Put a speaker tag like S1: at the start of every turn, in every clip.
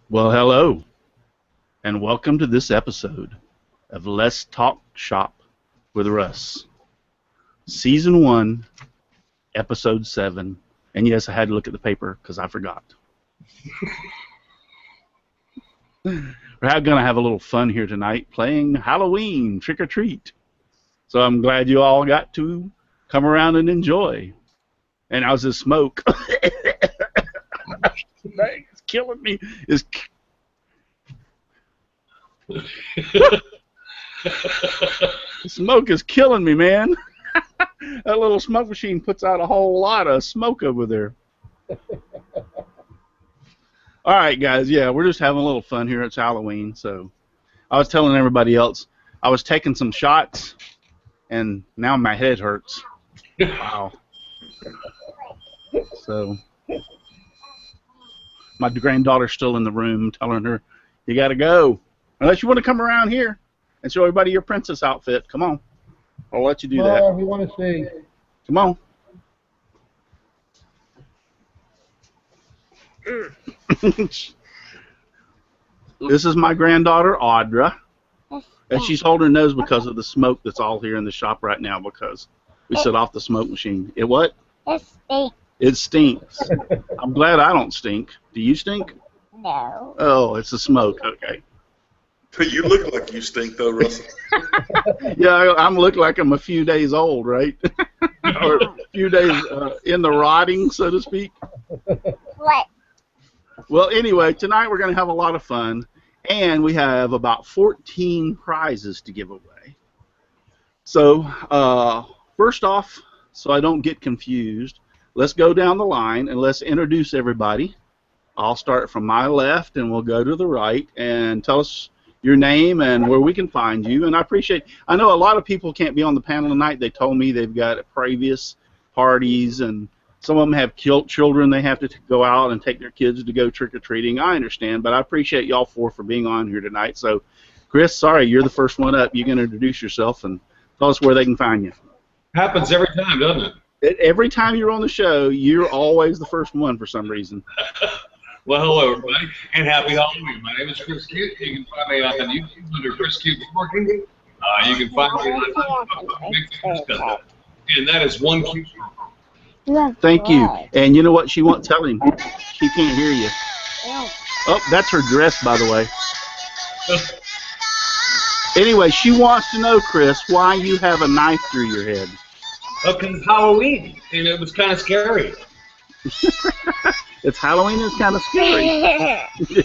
S1: Well, hello, and welcome to this episode of Let's Talk Shop with Russ. Season 1, Episode 7. And yes, I had to look at the paper because I forgot. We're going to have a little fun here tonight playing Halloween Trick or Treat. So I'm glad you all got to come around and enjoy. And how's this smoke? It's killing me. Smoke is killing me, man. That little smoke machine puts out a whole lot of smoke over there. All right, guys. Yeah, we're just having a little fun here. It's Halloween, so I was telling everybody else I was taking some shots, and now my head hurts. Wow. So my granddaughter's still in the room, telling her, "You got to go. Unless you want to come around here and show everybody your princess outfit. Come on. I'll let you do that.
S2: We want to see.
S1: Come on." This is my granddaughter, Audra. And she's holding her nose because of the smoke that's all here in the shop right now because we set off the smoke machine. It what?
S3: It stinks.
S1: It stinks. I'm glad I don't stink. Do you stink?
S3: No.
S1: Oh, it's the smoke. Okay.
S4: You look like you stink, though, Russell.
S1: Yeah, I'm looking like I'm a few days old, right? Or a few days in the rotting, so to speak.
S3: What?
S1: Well, anyway, tonight we're going to have a lot of fun, and we have about 14 prizes to give away. So, first off, so I don't get confused, let's go down the line and let's introduce everybody. I'll start from my left, and we'll go to the right, and tell us your name and where we can find you. And I know a lot of people can't be on the panel tonight. They told me they've got previous parties, and some of them have children. They have to go out and take their kids to go trick-or-treating. I understand, but I appreciate y'all four for being on here tonight. So, Chris, sorry, you're the first one up. You can introduce yourself and tell us where they can find you.
S5: Happens every time, doesn't it?
S1: Every time you're on the show, you're always the first one for some reason.
S5: Well, hello, everybody, and happy Halloween. My name is Chris Cute. You can find me on YouTube under Chris Cute Woodworking. You can find me on and that is one cute.
S1: Thank you. And you know what? She won't tell him. She can't hear you. Oh, that's her dress, by the way. Anyway, she wants to know, Chris, why you have a knife through your head.
S5: Okay, it's Halloween, and it was kind of scary.
S1: It's Halloween, it's kind of scary.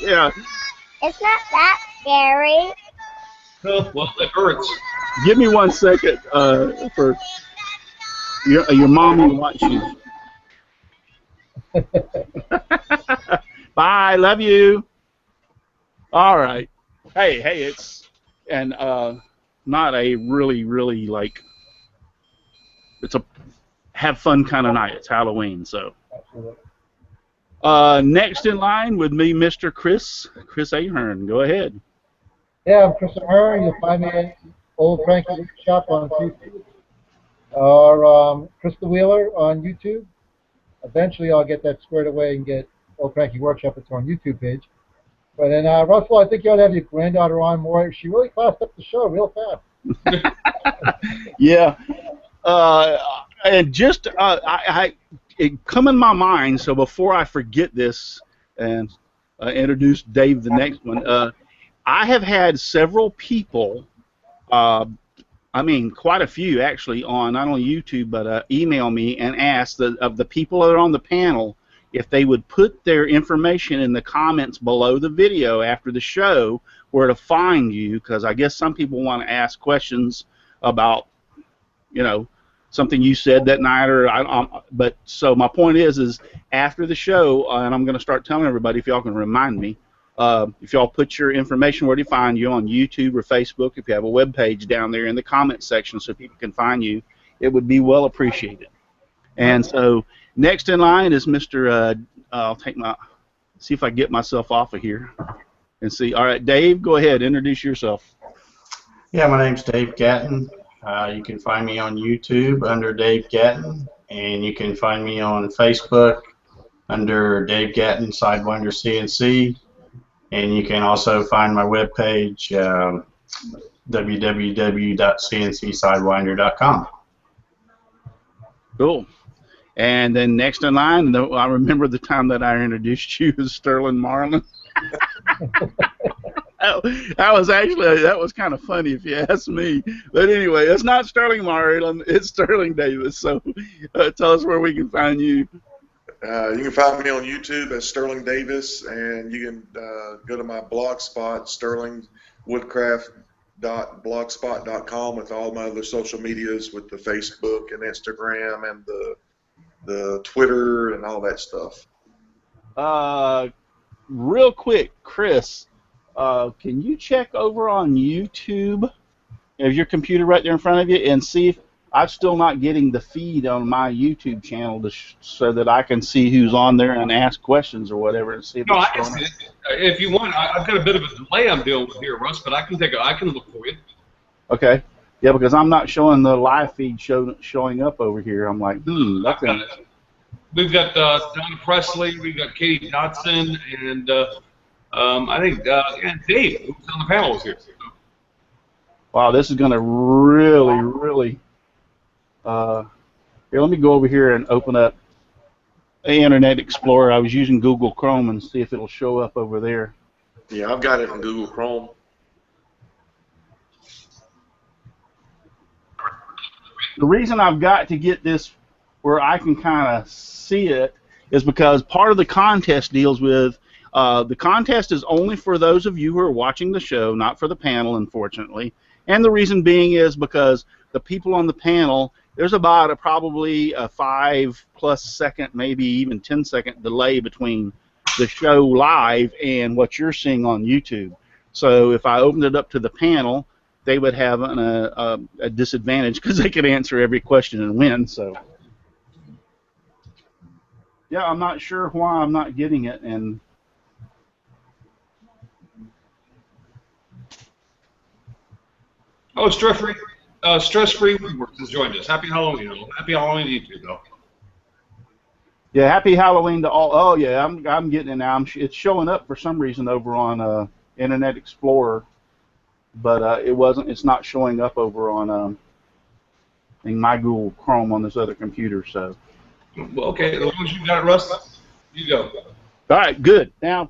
S1: Yeah.
S3: It's not that scary.
S5: Oh, well, it hurts.
S1: Give me 1 second for your mom will watch you. Bye, love you. All right. Hey, it's not a really like it's a have fun kind of night. It's Halloween, so. Next in line would be Mr. Chris Ahern. Go ahead.
S2: Yeah, I'm Chris Ahern. You'll find me at Old Frankie Shop on Facebook, or Krista Wheeler on YouTube. Eventually, I'll get that squared away and get Old Frankie Workshop. It's on YouTube page. But then, Russell, I think you ought to have your granddaughter on more. She really classed up the show real fast.
S1: Yeah. And just it come in my mind, so before I forget this and introduce Dave the next one, I have had several people, I mean quite a few actually, on not only YouTube but email me and ask of the people that are on the panel if they would put their information in the comments below the video after the show where to find you, because I guess some people want to ask questions about, you know, something you said that night, or but so my point is after the show, and I'm going to start telling everybody if y'all can remind me, if y'all put your information where to find you on YouTube or Facebook, if you have a web page down there in the comment section so people can find you, it would be well appreciated. And so next in line is Mr. I'll see if I can get myself off of here and see. All right, Dave, go ahead, introduce yourself.
S6: Yeah, my name's Dave Gatton. You can find me on YouTube under Dave Gatton, and you can find me on Facebook under Dave Gatton Sidewinder CNC. And you can also find my webpage, www.cncsidewinder.com.
S1: Cool. And then next in line, I remember the time that I introduced you as Sterling Marlin. that was kind of funny if you ask me. But anyway, it's not Sterling Marlin, it's Sterling Davis. So tell us where we can find you.
S4: You can find me on YouTube as Sterling Davis, and you can go to my blog spot, sterlingwoodcraft.blogspot.com, with all my other social medias, with the Facebook and Instagram and the Twitter and all that stuff.
S1: Real quick, Chris, can you check over on YouTube? You have your computer right there in front of you, and see if I'm still not getting the feed on my YouTube channel so that I can see who's on there and ask questions or whatever, and see if
S5: No,
S1: it's
S5: I can
S1: going
S5: see it. If you want, I've got a bit of a delay I'm dealing with here, Russ, but I can look for you.
S1: Okay. Yeah, because I'm not showing the live feed showing up over here. I'm like, that's
S5: got it. We've got Donna Presley, we've got Katie Dotson, and I think Dave, who's on the panel, is here.
S1: Wow, this is going to really. Here, let me go over here and open up Internet Explorer. I was using Google Chrome and see if it'll show up over there.
S4: Yeah, I've got it in Google Chrome.
S1: The reason I've got to get this where I can kind of see it is because part of the contest deals with the contest is only for those of you who are watching the show, not for the panel, unfortunately. And the reason being is because the people on the panel, there's about probably a 5+ second, maybe even 10-second delay between the show live and what you're seeing on YouTube. So if I opened it up to the panel, they would have a disadvantage because they could answer every question and win. So yeah, I'm not sure why I'm not getting it. And
S5: Stress-free Woodworks has joined us. Happy Halloween! Happy Halloween to you too, though.
S1: Yeah, happy Halloween to all. Oh yeah, I'm getting it now. It's showing up for some reason over on Internet Explorer, but it's not showing up over on in my Google Chrome on this other computer. So.
S5: Well, okay, as long as you got it, Russ, you go.
S1: All right, good. Now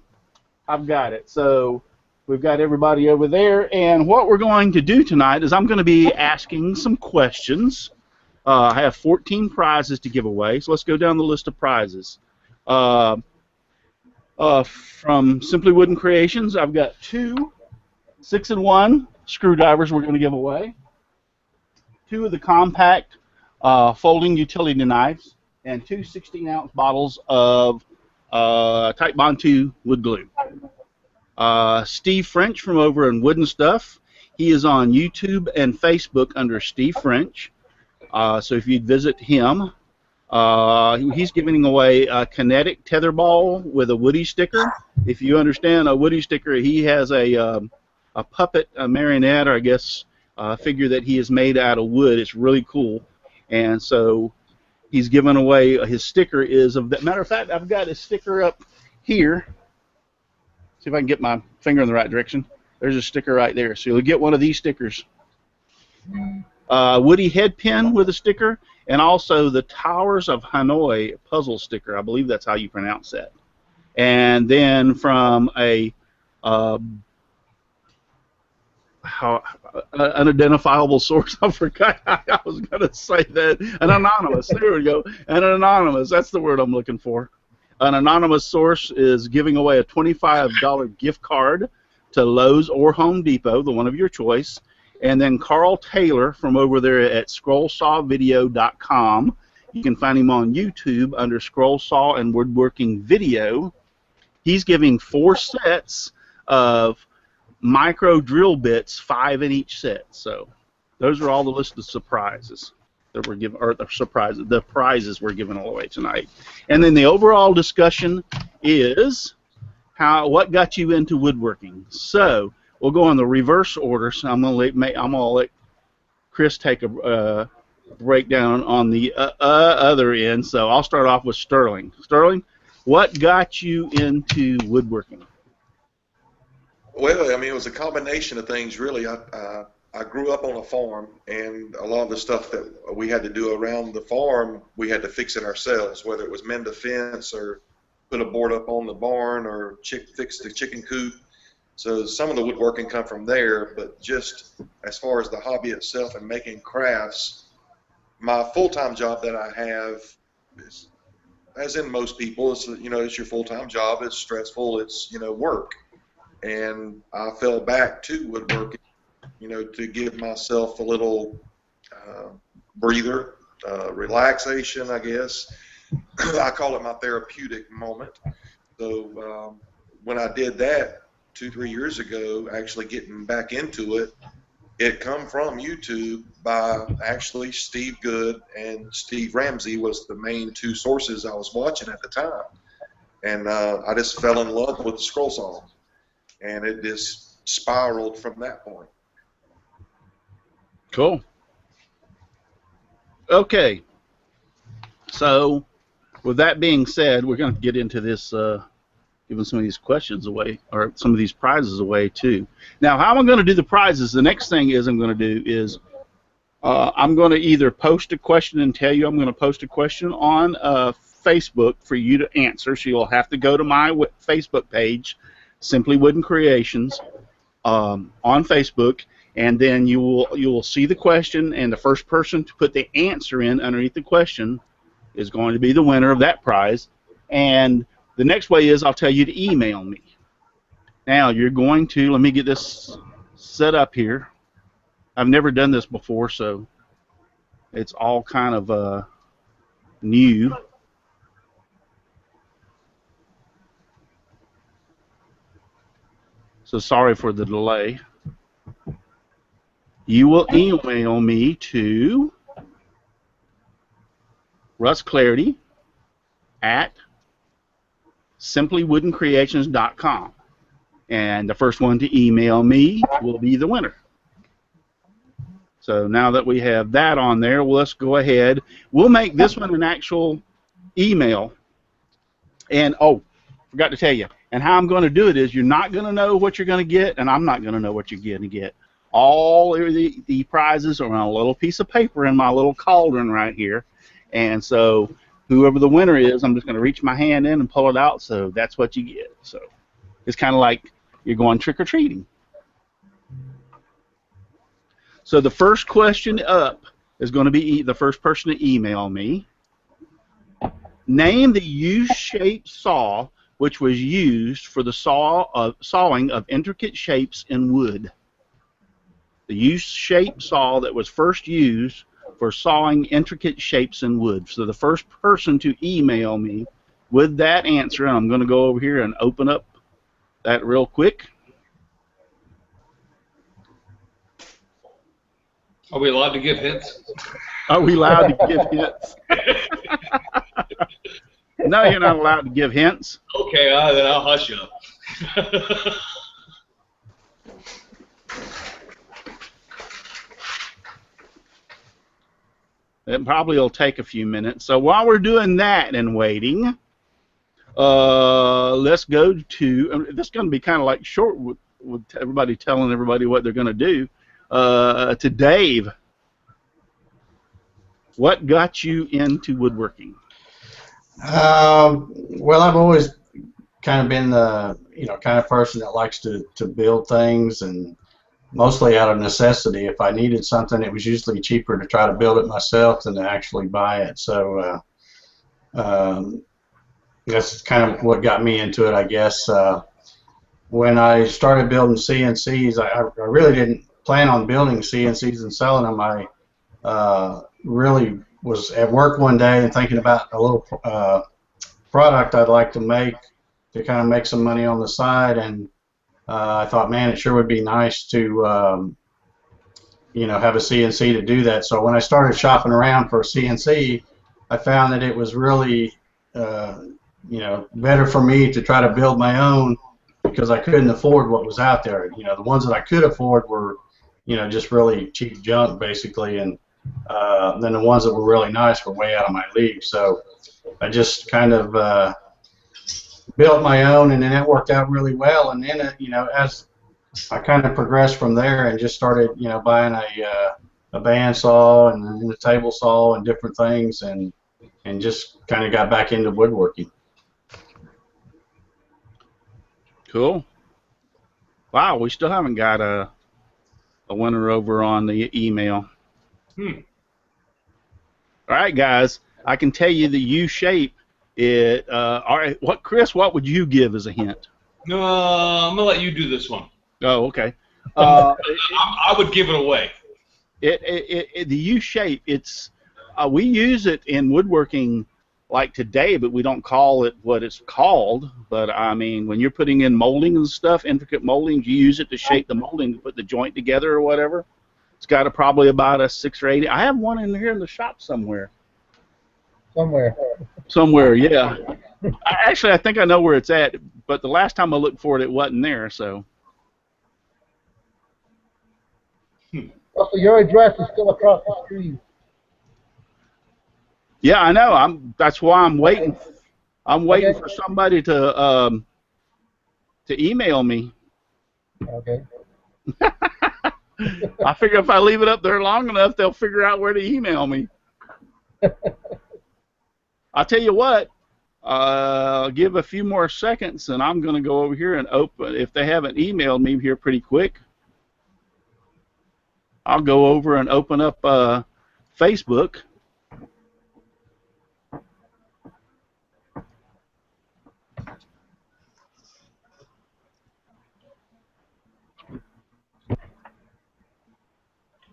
S1: I've got it. So we've got everybody over there, and what we're going to do tonight is I'm going to be asking some questions. I have 14 prizes to give away, so let's go down the list of prizes. From Simply Wooden Creations, I've got 2 6-in-1 screwdrivers we're going to give away, 2 of the compact folding utility knives, and 2 16-ounce bottles of Type Bond 2 wood glue. Steve French from over in Wooden Stuff, he is on YouTube and Facebook under Steve French. So if you'd visit him, he's giving away a kinetic tetherball with a Woody sticker. If you understand a Woody sticker, he has a puppet, a marionette, or I guess figure that he has made out of wood. It's really cool, and so he's giving away his sticker. Is of that matter of fact, I've got his sticker up here. See if I can get my finger in the right direction. There's a sticker right there. So you'll get one of these stickers. Woody head pin with a sticker, and also the Towers of Hanoi puzzle sticker. I believe that's how you pronounce that. And then from a unidentifiable source, I forgot I was going to say that. An anonymous. There we go. An anonymous. That's the word I'm looking for. An anonymous source is giving away a $25 gift card to Lowe's or Home Depot, the one of your choice. And then Carl Taylor from over there at scrollsawvideo.com. You can find him on YouTube under Scroll Saw and Woodworking Video. He's giving 4 sets of micro drill bits, 5 in each set. So those are all the list of surprises that we're giving, or the prizes we're giving away tonight. And then the overall discussion is what got you into woodworking. So we'll go in the reverse order. So I'm gonna let Chris take a breakdown on the other end. So I'll start off with Sterling. Sterling, what got you into woodworking?
S4: Well, I mean, it was a combination of things, really. I grew up on a farm, and a lot of the stuff that we had to do around the farm, we had to fix it ourselves, whether it was mend a fence or put a board up on the barn or fix the chicken coop. So some of the woodworking come from there, but just as far as the hobby itself and making crafts, my full-time job that I have is, as in most people, it's, you know, it's your full-time job. It's stressful. It's, you know, work. And I fell back to woodworking, you know, to give myself a little breather, relaxation, I guess. I call it my therapeutic moment. So when I did that 2-3 years ago, actually getting back into it, it come from YouTube by actually Steve Good and Steve Ramsey was the main two sources I was watching at the time. And I just fell in love with the scroll saw. And it just spiraled from that point.
S1: Cool. Okay. So, with that being said, we're going to get into this, giving some of these questions away, or some of these prizes away, too. Now, how I'm going to do the prizes, the next thing is I'm going to do is I'm going to either post a question and tell you I'm going to post a question on Facebook for you to answer, so you'll have to go to my Facebook page, Simply Wooden Creations, on Facebook, and then you will see the question, and the first person to put the answer in underneath the question is going to be the winner of that prize. And the next way is I'll tell you to email me. Now you're going to, let me get this set up here. I've never done this before, so it's all kind of new. So sorry for the delay. You will email me to Russ Clarity at simplywoodencreations.com. And the first one to email me will be the winner. So now that we have that on there, let's go ahead. We'll make this one an actual email. And, oh, forgot to tell you. And how I'm going to do it is you're not going to know what you're going to get, and I'm not going to know what you're going to get. All the prizes are on a little piece of paper in my little cauldron right here. And so whoever the winner is, I'm just going to reach my hand in and pull it out, so that's what you get. So it's kind of like you're going trick-or-treating. So the first question up is going to be the first person to email me. Name the U-shaped saw which was used for the sawing of intricate shapes in wood. The U-shaped saw that was first used for sawing intricate shapes in wood. So the first person to email me with that answer, and I'm going to go over here and open up that real quick.
S5: Are we allowed to give hints?
S1: Are we allowed to give hints? No, you're not allowed to give hints.
S5: Okay, then I'll hush up.
S1: It probably will take a few minutes. So while we're doing that and waiting, let's go to, this is going to be kind of like short with everybody telling everybody what they're going to do. To Dave, what got you into woodworking?
S6: Well, I've always kind of been the kind of person that likes to build things, and mostly out of necessity. If I needed something, it was usually cheaper to try to build it myself than to actually buy it. So that's kind of what got me into it, I guess. When I started building CNCs, I really didn't plan on building CNCs and selling them. I really was at work one day and thinking about a little product I'd like to make to kind of make some money on the side, and I thought, man, it sure would be nice to have a CNC to do that. So when I started shopping around for a CNC, I found that it was really better for me to try to build my own, because I couldn't afford what was out there. The ones that I could afford were just really cheap junk, basically, and then the ones that were really nice were way out of my league. So I just kind of built my own, and then it worked out really well. And then as I kind of progressed from there and just started, buying a bandsaw and a table saw and different things, and just kind of got back into woodworking.
S1: Cool. Wow, we still haven't got a winner over on the email. All right, guys. I can tell you the U shape. All right. Chris? What would you give as a hint?
S5: I'm gonna let you do this one.
S1: Oh, okay.
S5: I would give it away.
S1: The U shape. It's we use it in woodworking like today, but we don't call it what it's called. But I mean, when you're putting in molding and stuff, intricate moldings, you use it to shape the molding, to put the joint together or whatever. It's got probably about a 6 or 8. I have one in here in the shop somewhere. Somewhere, yeah. Actually, I think I know where it's at, but the last time I looked for it, it wasn't there. So.
S2: Also, your address is still across the street.
S1: Yeah, I know. That's why I'm waiting. I'm waiting for somebody to email me.
S2: Okay.
S1: I figure if I leave it up there long enough, they'll figure out where to email me. I'll tell you what. Give a few more seconds, and I'm going to go over here and open. If they haven't emailed me here pretty quick, I'll go over and open up Facebook.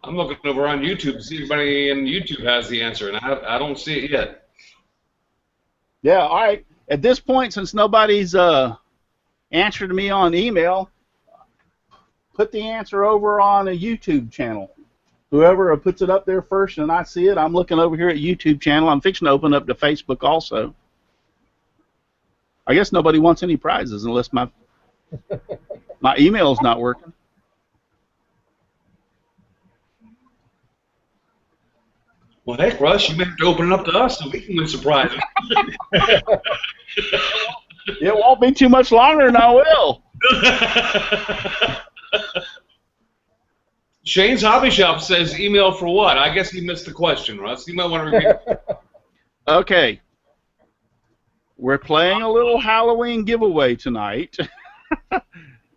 S5: I'm looking over on YouTube to see if anybody in YouTube has the answer, and I don't see it yet.
S1: Yeah, all right. At this point, since nobody's answered me on email, put the answer over on a YouTube channel. Whoever puts it up there first and I see it, I'm looking over here at YouTube channel. I'm fixing to open up to Facebook also. I guess nobody wants any prizes unless my email's not working.
S5: Well, heck, Russ, you may have to open it up to us so we can win some prizes.
S1: It won't be too much longer, and I will.
S5: Shane's Hobby Shop says email for what? I guess he missed the question, Russ. You might want to repeat it.
S1: Okay. We're playing a little Halloween giveaway tonight.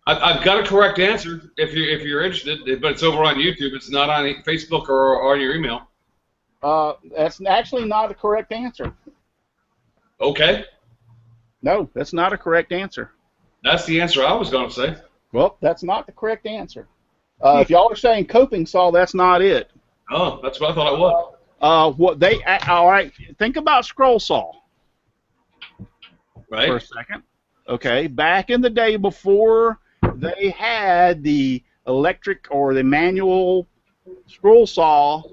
S5: I've got a correct answer if you're interested, but it's over on YouTube. It's not on Facebook or on your email.
S1: That's actually not a correct answer.
S5: Okay.
S1: No, that's not a correct answer.
S5: That's the answer I was going to say.
S1: Well, that's not the correct answer. If y'all are saying coping saw, that's not it.
S5: Oh, that's what I thought it was.
S1: All right, think about scroll saw.
S5: Right.
S1: For a second. Okay, back in the day before they had the electric or the manual scroll saw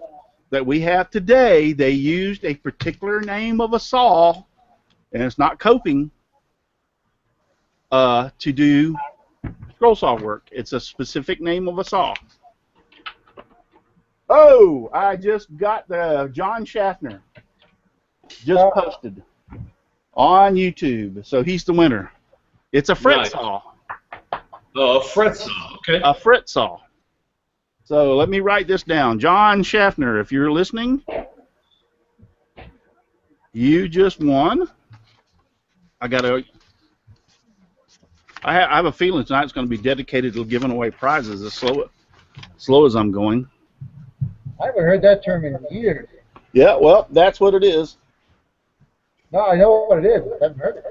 S1: that we have today, they used a particular name of a saw, and it's not coping, to do scroll saw work. It's a specific name of a saw. Oh, I just got the John Schaffner just posted on YouTube, so he's the winner. It's a fret saw.
S5: Oh, a fret saw, okay.
S1: A fret saw. So let me write this down. John Schaffner, if you're listening, you just won. I have a feeling tonight's going to be dedicated to giving away prizes as slow as I'm going.
S2: I haven't heard that term in years.
S1: Yeah, well, that's what it is.
S2: No, I know what it is. I haven't heard it.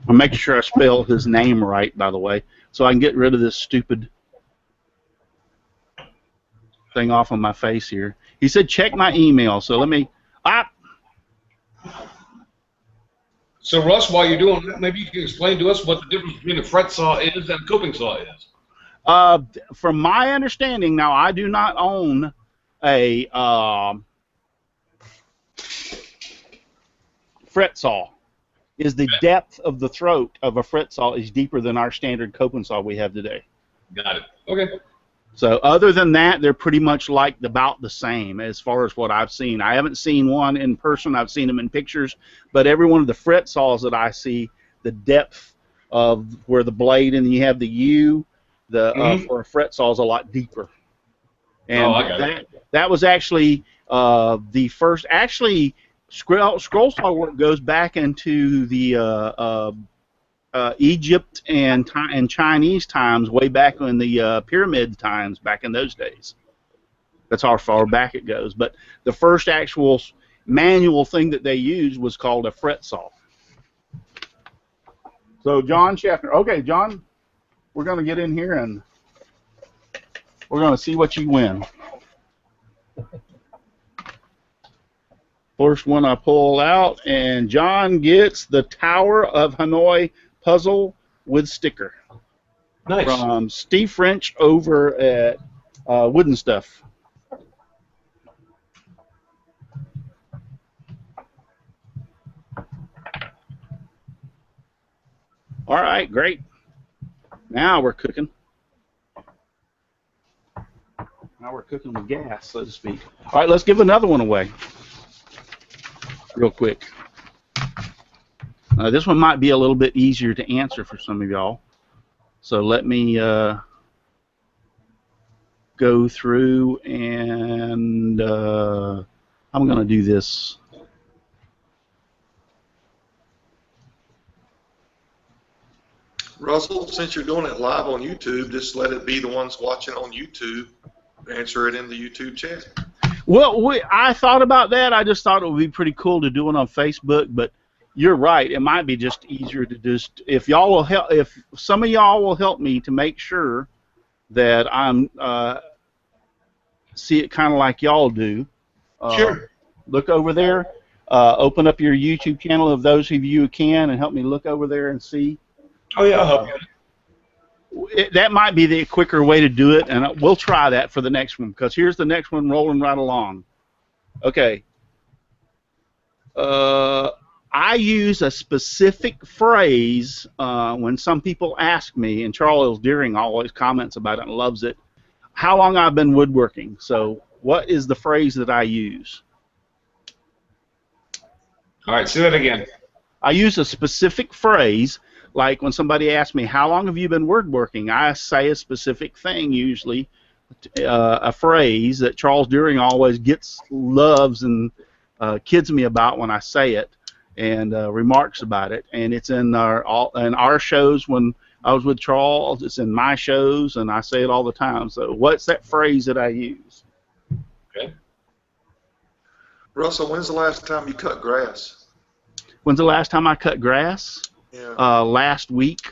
S1: I'm making sure I spell his name right, by the way, so I can get rid of this stupid thing off of my face here. He said check my email, so let me...
S5: So, Russ, while you're doing that, maybe you can explain to us what the difference between a fret saw is and a coping saw is.
S1: From my understanding, now I do not own a fret saw. Is the depth of the throat of a fret saw is deeper than our standard coping saw we have today.
S5: Got it. Okay.
S1: So other than that, they're pretty much like about the same as far as what I've seen. I haven't seen one in person. I've seen them in pictures, but every one of the fret saws that I see, the depth of where the blade and you have the U, for a fret saw is a lot deeper. And that was actually the first. Actually, scroll saw work goes back into the Egypt and Chinese times, way back in the pyramid times, back in those days. That's how far back it goes. But the first actual manual thing that they used was called a fret saw. So John Schaffner. Okay, John, we're going to get in here and we're going to see what you win. First one I pull out, and John gets the Tower of Hanoi puzzle with sticker.
S5: Nice.
S1: From Steve French over at Wooden Stuff. All right, great. Now we're cooking. Now we're cooking with gas, so to speak. All right, let's give another one away real quick. This one might be a little bit easier to answer for some of y'all. So let me go through and I'm going to do this.
S4: Russell, since you're doing it live on YouTube, just let it be the ones watching on YouTube. Answer it in the YouTube chat.
S1: Well, I thought about that. I just thought it would be pretty cool to do it on Facebook, but you're right. It might be just easier to just, if y'all will help, if some of y'all will help me to make sure that I'm see it kind of like y'all do.
S5: Sure.
S1: Look over there. Open up your YouTube channel of those of you who can, and help me look over there and see.
S5: Oh yeah, I'll help you.
S1: That might be the quicker way to do it, and we'll try that for the next one, because here's the next one rolling right along. Okay. I use a specific phrase when some people ask me, and Charles Deering always comments about it and loves it, how long I've been woodworking. So what is the phrase that I use?
S5: All right, say that again.
S1: I use a specific phrase. Like when somebody asks me, how long have you been woodworking? I say a specific thing, usually a phrase that Charles Deering always loves and kids me about when I say it, and remarks about it. And it's in our shows when I was with Charles. It's in my shows, and I say it all the time. So what's that phrase that I use?
S5: Okay.
S4: Russell, when's the last time you cut grass?
S1: When's the last time I cut grass?
S4: Yeah.
S1: Last week.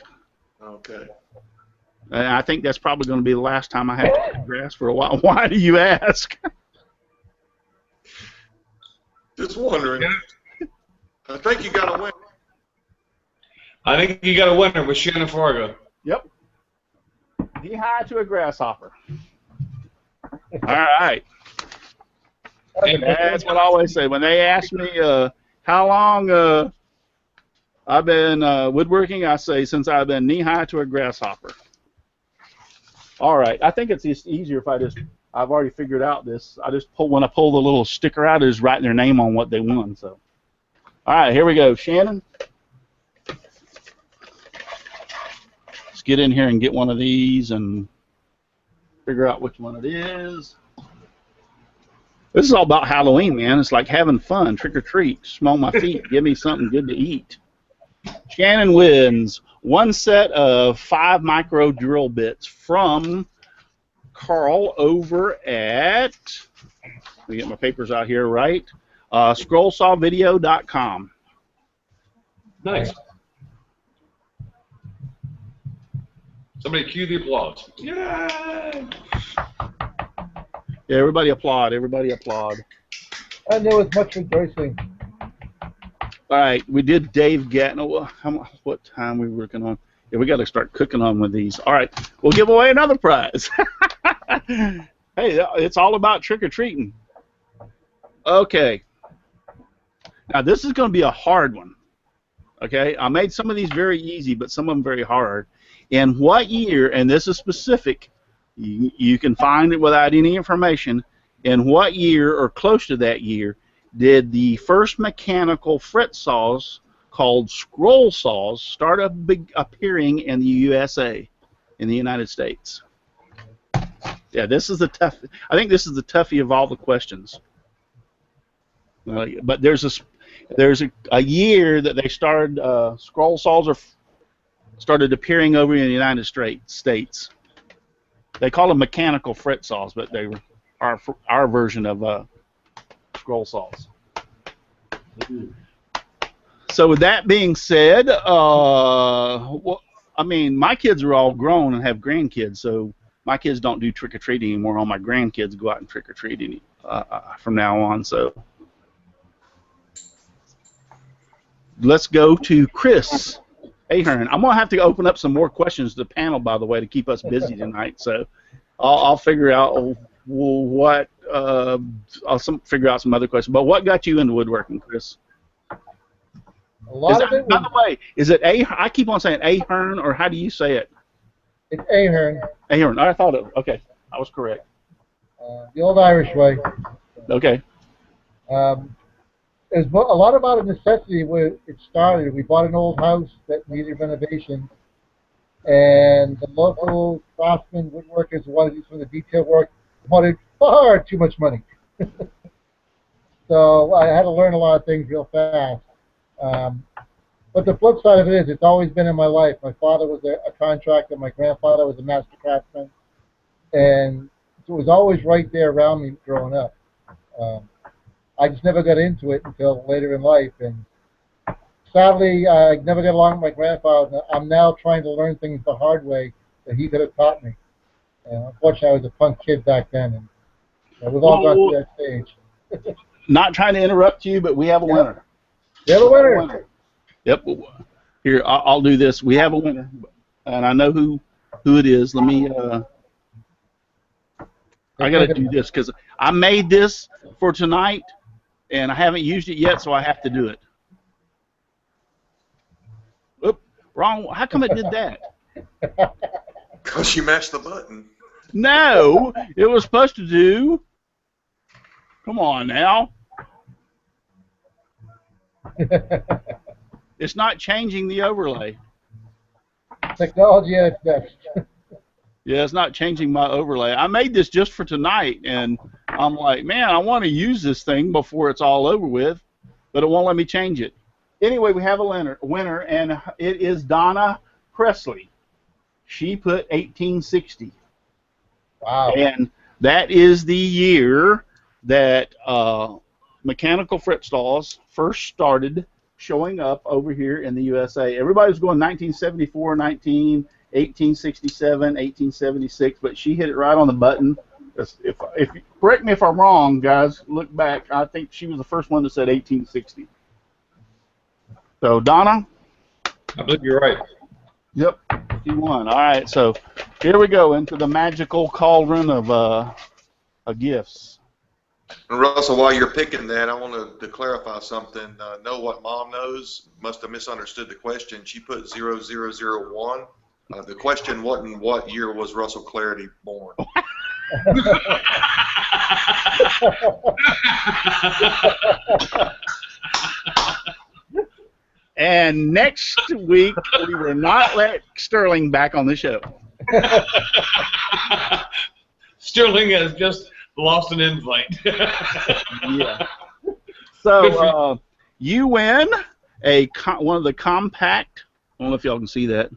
S4: Okay.
S1: And I think that's probably going to be the last time I have to cut grass for a while. Why do you ask?
S4: Just wondering. I think you got a winner.
S5: I think you got a winner with Shannon Fargo.
S1: Yep. Knee-high to a grasshopper. All right. That's what I always say. When they ask me how long I've been woodworking, I say since I've been knee-high to a grasshopper. All right. I think it's just easier if I've already figured out this. When I pull the little sticker out, I just write their name on what they won. So, all right, here we go. Shannon, let's get in here and get one of these and figure out which one it is. This is all about Halloween, man. It's like having fun, trick or treat, smell my feet, give me something good to eat. Shannon wins one set of 5 micro drill bits from Carl over at, let me get my papers out here right, scrollsawvideo.com.
S5: Nice. Somebody cue the applause. Yay!
S1: Yeah, everybody applaud. Everybody applaud.
S2: And there was much rejoicing.
S1: All right, we did Dave Gatno. What time we working on? Yeah, we got to start cooking on with these. All right, we'll give away another prize. Hey, it's all about trick-or-treating. Okay. Now, this is going to be a hard one. Okay, I made some of these very easy, but some of them very hard. In what year, and this is specific, You can find it without any information. In what year or close to that year did the first mechanical fret saws called scroll saws start appearing in the USA, in the United States? Yeah, this is the tough. I think this is the toughie of all the questions. But there's a year that they started scroll saws started appearing over in the United States. They call them mechanical fret saws, but they were our version of scroll saws. So with that being said, well, I mean, my kids are all grown and have grandkids, so my kids don't do trick-or-treat anymore. All my grandkids go out and trick-or-treat from now on. So let's go to Chris Ahern. I'm going to have to open up some more questions to the panel, by the way, to keep us busy tonight. So I'll figure out what I'll figure out some other questions. But what got you into woodworking, Chris?
S2: A lot of it.
S1: By the way, is it I keep on saying Ahern, or how do you say it?
S2: It's Ahern.
S1: Ahern. I thought it. Okay, I was correct.
S2: The old Irish way.
S1: Okay.
S2: There's a lot about a necessity where it started. We bought an old house that needed renovation, and the local craftsmen, woodworkers who wanted to do some of the detail work wanted far too much money. So I had to learn a lot of things real fast. But the flip side of it is, it's always been in my life. My father was a contractor. My grandfather was a master craftsman. And it was always right there around me growing up. I just never got into it until later in life. And sadly, I never got along with my grandfather. I'm now trying to learn things the hard way that he could have taught me. And unfortunately, I was a punk kid back then. And we've all gone through that stage.
S1: Not trying to interrupt you, but we have a winner.
S2: We have a winner.
S1: Yep. Here, I'll do this. We have a winner, and I know who it is. Let me. I got to do this because I made this for tonight, and I haven't used it yet, so I have to do it. Oop, wrong. How come it did that?
S4: Because you mashed the button.
S1: No, it was supposed to do. Come on now. It's not changing the overlay.
S2: Technology at its best.
S1: Yeah, it's not changing my overlay. I made this just for tonight, and I'm like, man, I want to use this thing before it's all over with, but it won't let me change it. Anyway, we have a winner, and it is Donna Presley. She put 1860.
S2: Wow.
S1: And that is the year that mechanical fret saws first started showing up over here in the USA. Everybody was going 1974, 1867, 1876, but she hit it right on the button. If correct me if I'm wrong, guys, look back. I think she was the first one that said 1860. So Donna,
S5: I believe you're right.
S1: Yep, she won. All right, so here we go into the magical cauldron of gifts.
S4: And Russell, while you're picking that, I want to clarify something. Know what Mom knows must have misunderstood the question. She put 0001. The question wasn't what year was Russell Clarity born.
S1: And next week, we will not let Sterling back on the show.
S5: Sterling has just lost an invite.
S1: Yeah. So you win one of the compact. I don't know if y'all can see that.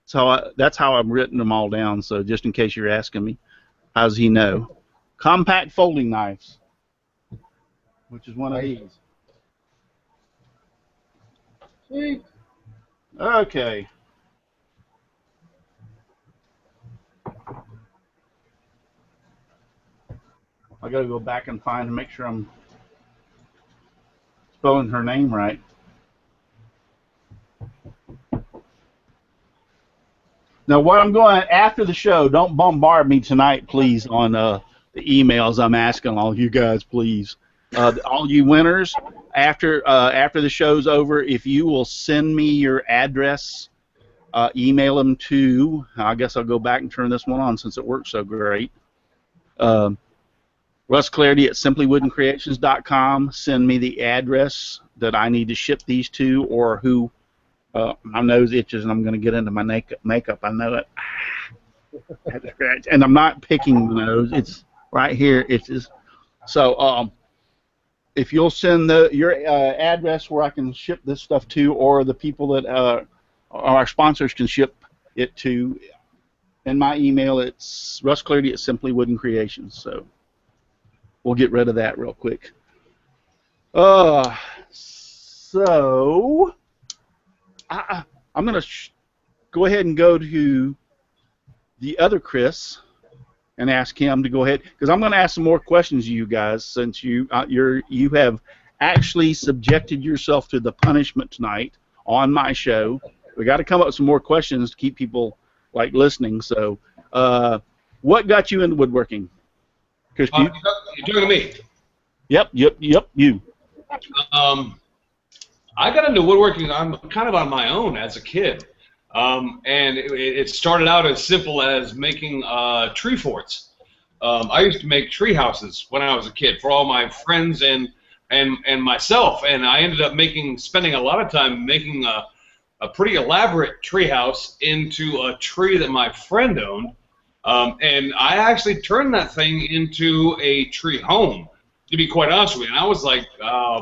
S1: So that's how I've written them all down. So just in case you're asking me, how does he know? Compact folding knives, which is one of these.
S2: Sweet.
S1: Okay. I gotta go back and find and make sure I'm spelling her name right. Now, what I'm going after the show, don't bombard me tonight, please, on the emails I'm asking all you guys, please. All you winners, after the show's over, if you will send me your address email them to, I guess I'll go back and turn this one on since it works so great. Russ Clarity at simplywoodencreations.com. Send me the address that I need to ship these to, or who my nose itches and I'm going to get into my makeup. I know it. I had to scratch. And I'm not picking the nose. It's right here. It's just, so if you'll send your address where I can ship this stuff to, or the people that our sponsors can ship it to, in my email, it's russclarity at simplywoodencreations. So we'll get rid of that real quick. So I'm going to go ahead and go to the other Chris and ask him to go ahead, because I'm going to ask some more questions to you guys, since you have actually subjected yourself to the punishment tonight on my show. We got to come up with some more questions to keep people like listening. So, what got you into woodworking?
S5: You're talking to me.
S1: Yep, you.
S5: I got into woodworking. I'm kind of on my own as a kid. And it started out as simple as making tree forts. I used to make tree houses when I was a kid for all my friends and myself, and I ended up spending a lot of time making a pretty elaborate tree house into a tree that my friend owned, and I actually turned that thing into a tree home, to be quite honest with you. And I was like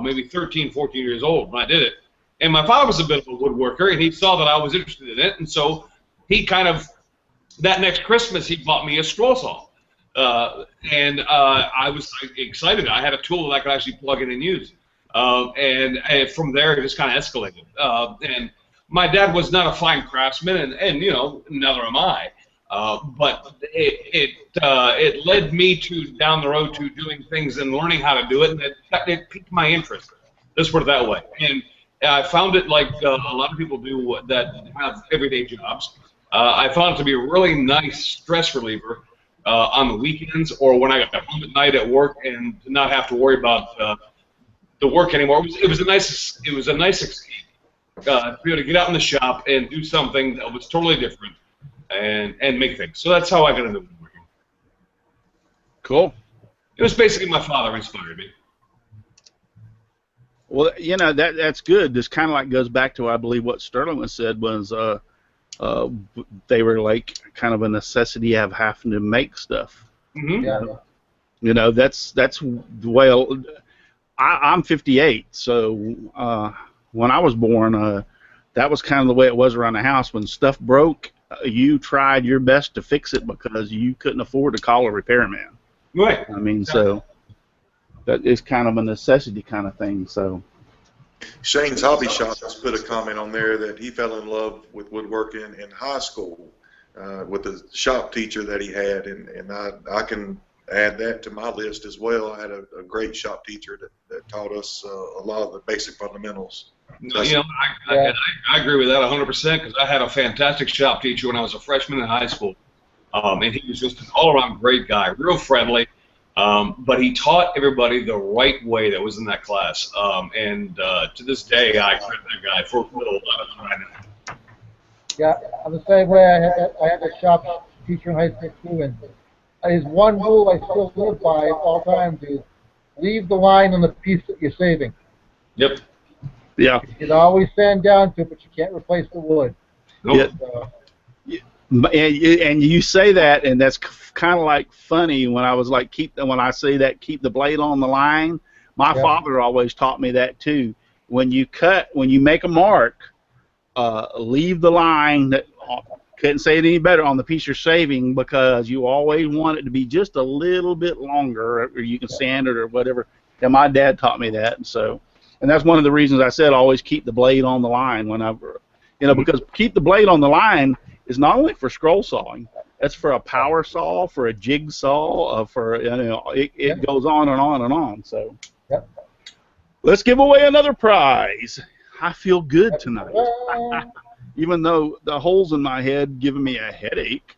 S5: maybe 13, 14 years old when I did it. And my father was a bit of a woodworker, and he saw that I was interested in it, and so he that next Christmas, he bought me a scroll saw. And I was excited. I had a tool that I could actually plug in and use. And from there, it just kind of escalated. And my dad was not a fine craftsman, and neither am I. But it led me down the road to doing things and learning how to do it, and it piqued my interest. Let's put it that way. And I found it like a lot of people do that have everyday jobs. I found it to be a really nice stress reliever on the weekends, or when I got home at night at work, and to not have to worry about the work anymore. It was a nice escape to be able to get out in the shop and do something that was totally different and make things. So that's how I got into woodworking.
S1: Cool.
S5: It was basically my father inspired me.
S1: Well, that's good. This kind of like goes back to, I believe, what Sterling said was they were like kind of a necessity of having to make stuff.
S5: Mm-hmm.
S2: Yeah.
S1: That's well, I'm 58, so when I was born, that was kind of the way it was around the house. When stuff broke, you tried your best to fix it because you couldn't afford to call a repairman.
S5: Right.
S1: I mean, so that is kind of a necessity kind of thing. So
S4: Shane's Hobby Shop has put a comment on there that he fell in love with woodworking in high school with the shop teacher that he had, and I can add that to my list as well. I had a great shop teacher that taught us a lot of the basic fundamentals.
S5: I agree with that 100%, because I had a fantastic shop teacher when I was a freshman in high school, and he was just an all-around great guy, real friendly. But he taught everybody the right way that was in that class, and to this day, I credit that guy for a lot of time.
S2: Yeah, I'm the same way. I had a shop teacher in high school too, and his one rule I still live by at all times is leave the line on the piece that you're saving.
S5: Yep.
S1: Yeah.
S2: You can always sand down to it, but you can't replace the wood.
S5: Nope.
S1: And you say that, and that's kind of like funny when I was like, when I say that, keep the blade on the line. My father always taught me that too. When you make a mark, leave the line. That couldn't say it any better on the piece you're saving, because you always want it to be just a little bit longer, or you can sand it or whatever. And my dad taught me that, and that's one of the reasons I said always keep the blade on the line whenever, because keep the blade on the line is not only for scroll sawing, that's for a power saw, for a jigsaw, for it goes on and on and on. So let's give away another prize. I feel good tonight, even though the holes in my head giving me a headache.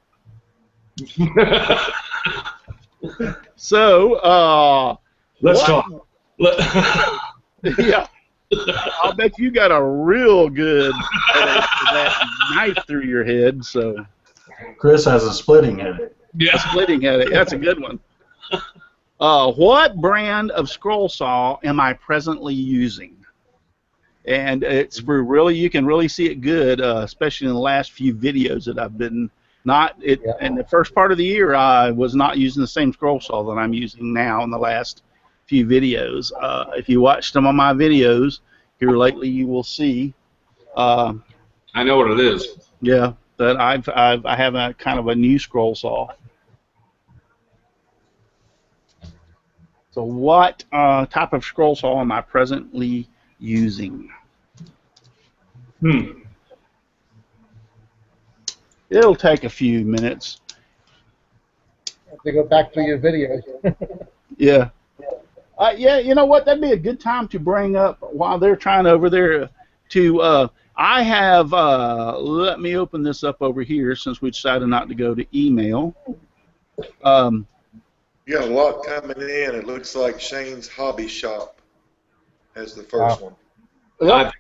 S1: So
S5: let's talk.
S1: Yeah. I'll bet you got a real good headache for that knife through your head. So
S6: Chris has a splitting headache.
S1: a splitting headache. That's a good one. What brand of scroll saw am I presently using? And it's for really, you can really see it good, especially in the last few videos that I've been in the first part of the year. I was not using the same scroll saw that I'm using now in the last few videos. If you watch some of my videos here lately, you will see.
S5: I know what it is.
S1: Yeah, that I have a kind of a new scroll saw. So what type of scroll saw am I presently using? It'll take a few minutes.
S2: Have to go back through your videos.
S1: Yeah. Yeah, you know what? That'd be a good time to bring up while they're trying over there to. I have. Let me open this up over here since we decided not to go to email.
S4: You got a lot coming in. It looks like Shane's Hobby Shop has the first one.
S1: Yep.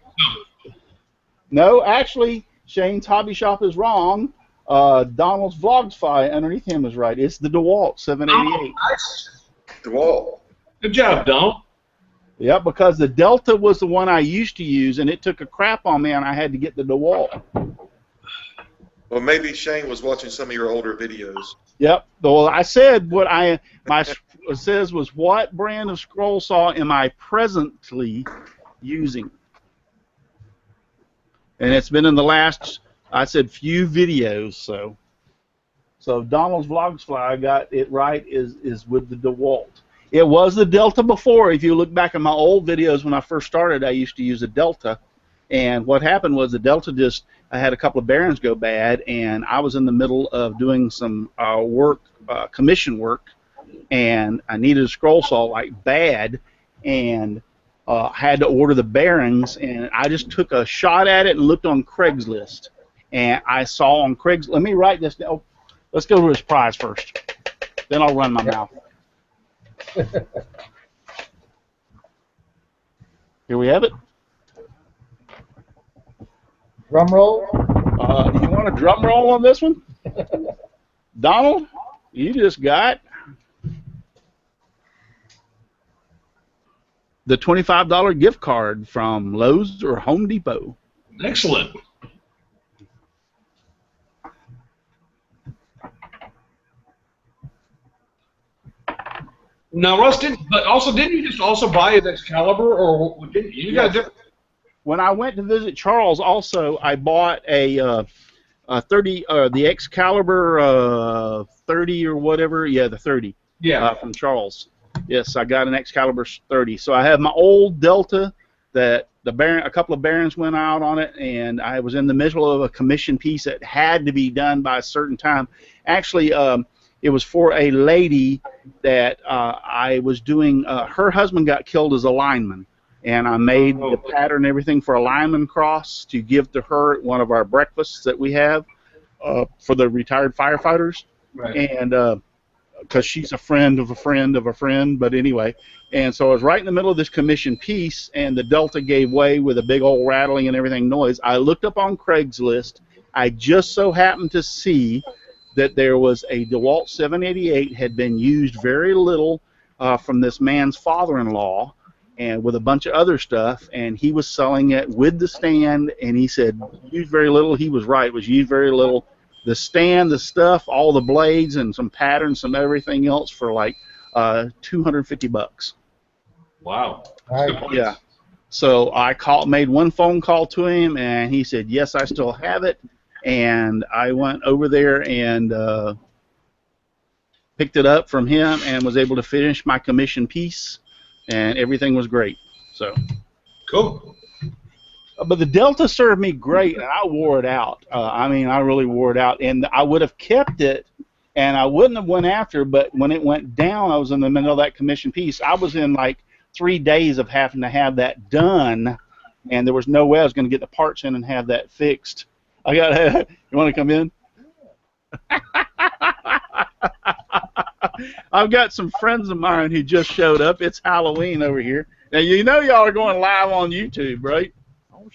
S1: No, actually, Shane's Hobby Shop is wrong. Donald's Vlogspy underneath him is right. It's the DeWalt 788.
S4: DeWalt.
S5: Good job, Donald.
S1: Yep, because the Delta was the one I used to use, and it took a crap on me, and I had to get the DeWalt.
S4: Well, maybe Shane was watching some of your older videos.
S1: Yep. Well, I said what it says was what brand of scroll saw am I presently using? And it's been in the last, I said, few videos. So Donald's Vlogspy, I got it right, is with the DeWalt. It was the Delta before. If you look back at my old videos when I first started, I used to use a Delta. And what happened was the Delta I had a couple of bearings go bad, and I was in the middle of doing some commission work, and I needed a scroll saw like bad, and had to order the bearings, and I just took a shot at it and looked on Craigslist, and I saw on Craigslist. Let me write this down. Let's go to his prize first. Then I'll run my mouth. Here we have it.
S2: Drum roll.
S1: You want a drum roll on this one? Donald, you just got the $25 gift card from Lowe's or Home Depot.
S5: Excellent. Now, Russ, didn't you just also buy an Excalibur, or didn't you got a different?
S1: When I went to visit Charles, also I bought a 30, the Excalibur 30 or whatever. Yeah, the 30.
S5: Yeah.
S1: From Charles. Yes, I got an Excalibur 30. So I have my old Delta that a couple of bearings went out on it, and I was in the middle of a commission piece that had to be done by a certain time. Actually, it was for a lady that I was doing. Her husband got killed as a lineman. And I made the pattern and everything for a lineman cross to give to her at one of our breakfasts that we have for the retired firefighters.
S5: Right.
S1: And because she's a friend of a friend of a friend, but anyway. And so I was right in the middle of this commission piece, and the Delta gave way with a big old rattling and everything noise. I looked up on Craigslist. I just so happened to see that there was a DeWalt 788 had been used very little from this man's father-in-law, and with a bunch of other stuff, and he was selling it with the stand, and he said, used very little. He was right, it was used very little. The stand, the stuff, all the blades, and some patterns, some everything else for like $250.
S5: Wow.
S2: Right.
S1: Yeah. So I made one phone call to him, and he said, yes, I still have it, and I went over there and picked it up from him and was able to finish my commission piece. And everything was great. So
S5: cool.
S1: But the Delta served me great, and I wore it out. I mean, I really wore it out, and I would have kept it, and I wouldn't have went after. But when it went down, I was in the middle of that commission piece. I was in like 3 days of having to have that done, and there was no way I was going to get the parts in and have that fixed. You want to come in? I've got some friends of mine who just showed up. It's Halloween over here. Now you know y'all are going live on YouTube, right?
S7: Oh,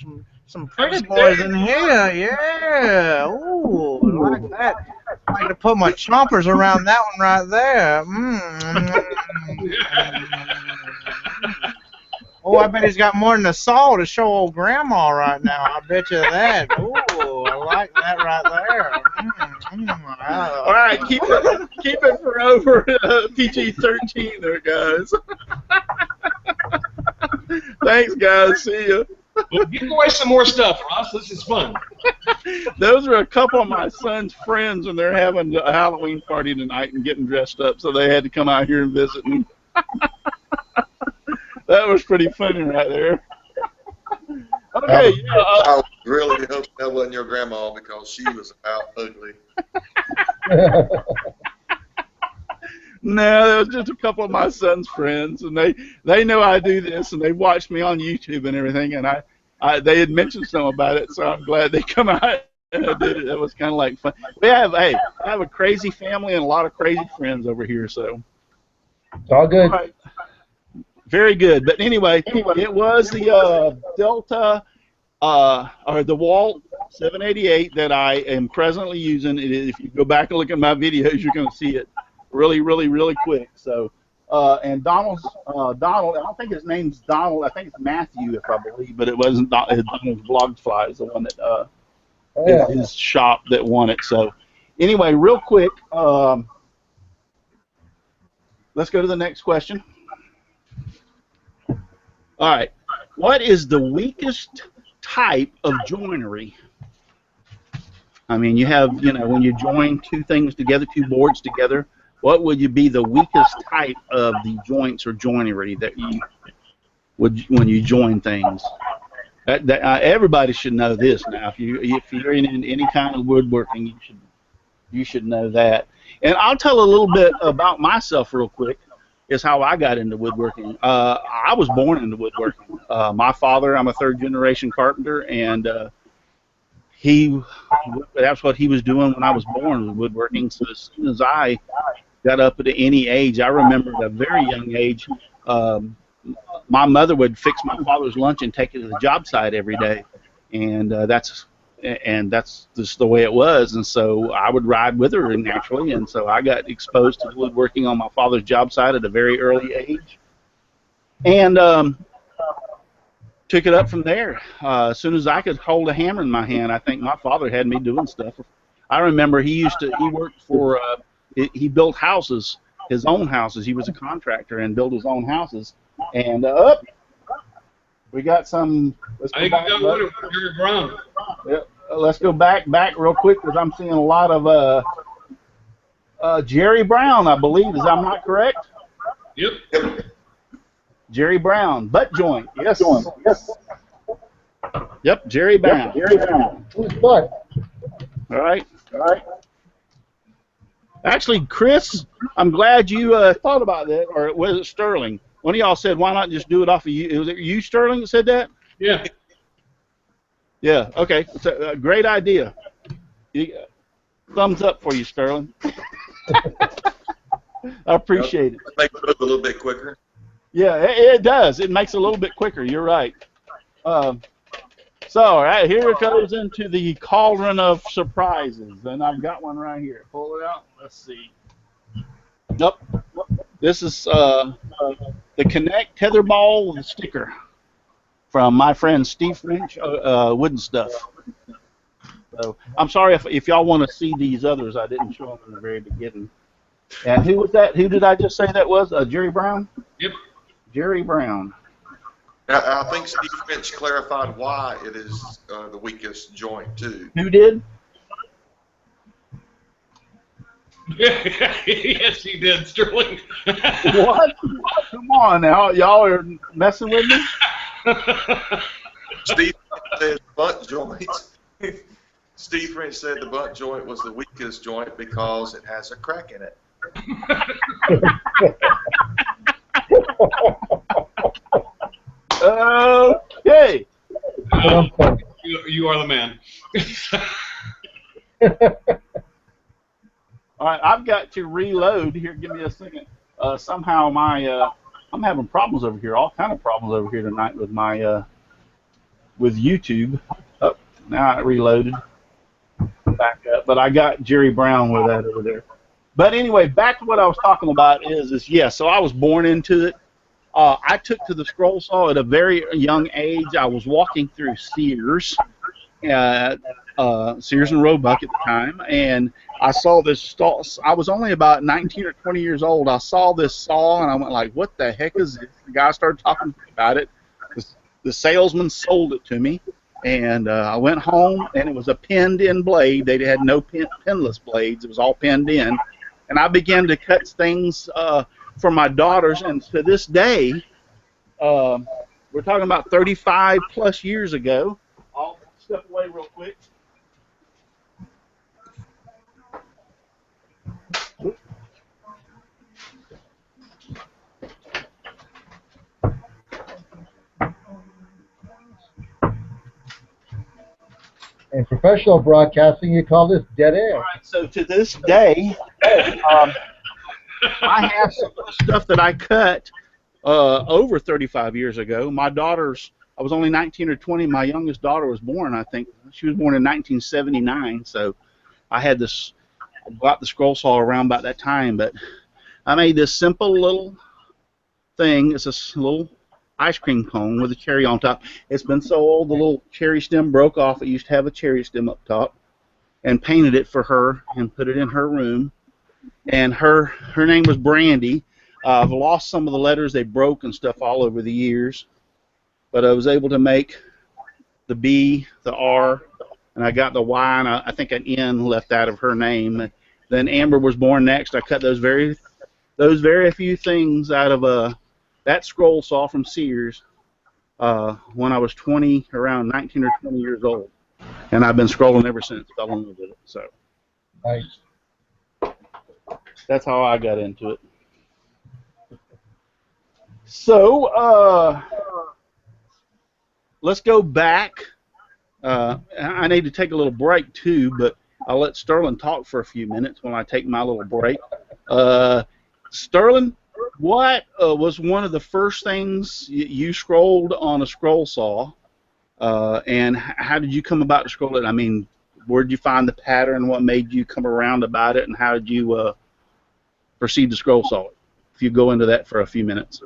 S7: some pretty boys in here, yeah. Ooh, I like that. I like to put my chompers around that one right there. Oh, I bet he's got more than a saw to show old grandma right now. I bet you that. Ooh, I like that right there.
S1: All right, keep it for over PG-13 there, guys. Thanks, guys. See ya.
S5: Well, give away some more stuff, Ross. This is fun.
S1: Those are a couple of my son's friends, and they're having a Halloween party tonight and getting dressed up, so they had to come out here and visit me. That was pretty funny right there. Okay, yeah.
S4: I really hope that wasn't your grandma because she was about ugly.
S1: No, that was just a couple of my son's friends, and they know I do this, and they watch me on YouTube and everything, and they had mentioned something about it, so I'm glad they come out and I did it. It was kind of like fun. I have a crazy family and a lot of crazy friends over here, so.
S2: It's all good.
S1: All right. Very good, but anyway, it was the Delta or the Walt 788 that I am presently using. If you go back and look at my videos, you're going to see it really quick. So, and Donald, I don't think his name's Donald. I think it's Matthew, if I believe, but it wasn't Donald's Blogfly is the one that his shop that won it. So, anyway, real quick, let's go to the next question. All right, what is the weakest type of joinery? I mean, you have, when you join two things together, two boards together, what would you be the weakest type of the joints or joinery that you would when you join things? Everybody should know this now. If you're in any kind of woodworking, you should know that. And I'll tell a little bit about myself real quick. Is how I got into woodworking. I was born into woodworking. My father, I'm a third-generation carpenter, and that's what he was doing when I was born, was woodworking. So as soon as I got up at any age, I remember at a very young age, my mother would fix my father's lunch and take it to the job site every day, and that's just the way it was. And so I would ride with her naturally, and so I got exposed to woodworking on my father's job site at a very early age, and took it up from there. As soon as I could hold a hammer in my hand, I think my father had me doing stuff. I remember he worked for he built houses, his own houses. He was a contractor and built his own houses. And we got some.
S5: I think we got Jerry Brown.
S1: Yep. Let's go back real quick because I'm seeing a lot of Jerry Brown, I believe. Is I'm not correct?
S5: Yep.
S1: Jerry Brown, butt joint. Yes. Yep, Jerry Brown.
S2: Who's butt?
S1: All right. Actually, Chris, I'm glad you thought about that, or was it Sterling? One of y'all said, why not just do it off of you? Was it you, Sterling, that said that?
S5: Yeah.
S1: Yeah, okay. It's a great idea. Thumbs up for you, Sterling. I appreciate it.
S4: Make it move a little bit quicker.
S1: Yeah, it does. It makes it a little bit quicker. You're right. So, all right, here it goes into the cauldron of surprises. And I've got one right here. Pull it out. Let's see. Nope. This is the Connect tetherball with a sticker from my friend Steve French, Wooden Stuff. So I'm sorry if y'all want to see these others. I didn't show them in the very beginning. And who was that? Who did I just say that was? Jerry Brown?
S5: Yep.
S1: Jerry Brown.
S4: I think Steve French clarified why it is the weakest joint, too.
S1: Who did?
S5: Yes, he did, Sterling.
S1: What? Come on now. Y'all are messing with me?
S4: Steve said butt joint. Steve French said the butt joint was the weakest joint because it has a crack in it.
S1: Okay.
S5: You are the man.
S1: All right, I've got to reload here. Give me a second. Somehow I'm having problems over here. All kind of problems over here tonight with my with YouTube. Oh, now it reloaded. Back up. But I got Jerry Brown with that over there. But anyway, back to what I was talking about is yes. So I was born into it. I took to the scroll saw at a very young age. I was walking through Sears. Sears and Roebuck at the time, and I saw this saw. I was only about 19 or 20 years old. I saw this saw, and I went like, "What the heck is this?" The guy started talking about it. The salesman sold it to me, and I went home, and it was a pinned-in blade. They had no pinless blades. It was all pinned in, and I began to cut things for my daughters, and to this day, we're talking about 35 plus years ago. I'll step away real quick.
S2: In professional broadcasting, you call this dead air.
S1: All right, so to this day, I have some of the stuff that I cut over 35 years ago. My daughters, I was only 19 or 20. My youngest daughter was born, I think. She was born in 1979, so I had this, I got the scroll saw around about that time, but I made this simple little thing. It's a little ice cream cone with a cherry on top. It's been so old, the little cherry stem broke off. It used to have a cherry stem up top, and painted it for her and put it in her room. And her name was Brandy. I've lost some of the letters. They broke and stuff all over the years, but I was able to make the B, the R, and I got the Y, and I think an N left out of her name. Then Amber was born next. I cut those very few things out of that scroll saw from Sears when I was 20, around 19 or 20 years old, and I've been scrolling ever since. Fell in love with it. So
S2: Nice.
S1: that's how I got into it. So let's go back. I need to take a little break too, but I'll let Sterling talk for a few minutes when I take my little break. Sterling, what was one of the first things you scrolled on a scroll saw, and how did you come about to scroll it? I mean, where did you find the pattern? What made you come around about it, and how did you proceed to scroll saw it? If you go into that for a few minutes.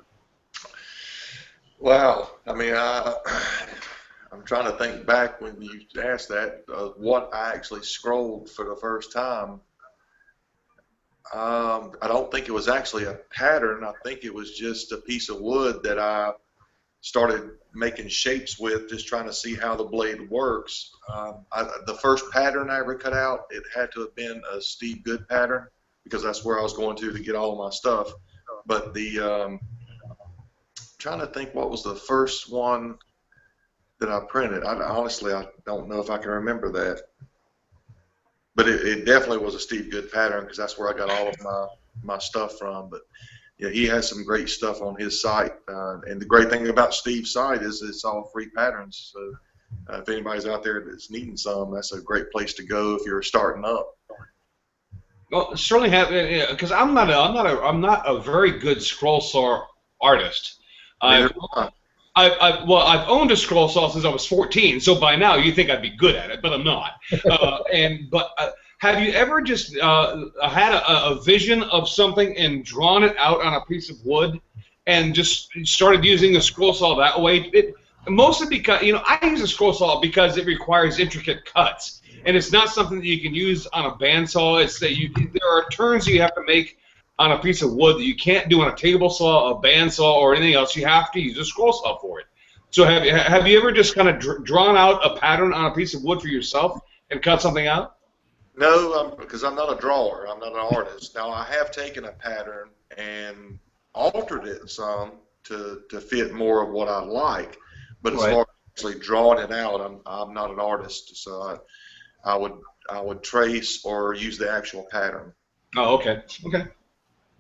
S4: Wow. I mean, I'm trying to think back when you asked that, what I actually scrolled for the first time. I don't think it was actually a pattern. I think it was just a piece of wood that I started making shapes with, just trying to see how the blade works. The first pattern I ever cut out, it had to have been a Steve Good pattern, because that's where I was going to get all of my stuff. But the trying to think what was the first one that I printed. Honestly, I don't know if I can remember that. But it definitely was a Steve Good pattern, because that's where I got all of my stuff from. But yeah, he has some great stuff on his site. And the great thing about Steve's site is it's all free patterns. So if anybody's out there that's needing some, that's a great place to go if you're starting up.
S5: Well, certainly have, because I'm not a very good scroll saw artist. I've owned a scroll saw since I was 14, so by now you think I'd be good at it, but I'm not. Have you ever just had a vision of something and drawn it out on a piece of wood and just started using the scroll saw that way? Mostly because, I use a scroll saw because it requires intricate cuts, and it's not something that you can use on a bandsaw. It's that there are turns you have to make on a piece of wood that you can't do on a table saw, a bandsaw, or anything else. You have to use a scroll saw for it. So have you ever just kind of drawn out a pattern on a piece of wood for yourself and cut something out?
S4: No, because I'm not a drawer. I'm not an artist. Now, I have taken a pattern and altered it some to fit more of what I like. But as far as actually drawing it out, I'm not an artist. So I would trace or use the actual pattern.
S5: Oh, okay. Okay.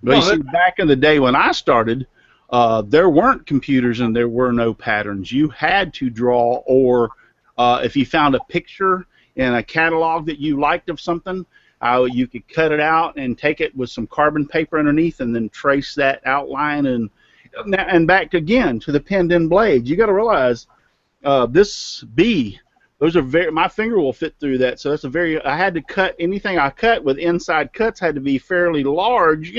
S1: But you see, back in the day when I started, there weren't computers and there were no patterns. You had to draw, or if you found a picture in a catalog that you liked of something, You could cut it out and take it with some carbon paper underneath, and then trace that outline. And back again to the pinned-in blades. You got to realize this B. Those are my finger will fit through that. So that's I had to cut anything I cut with inside cuts had to be fairly large,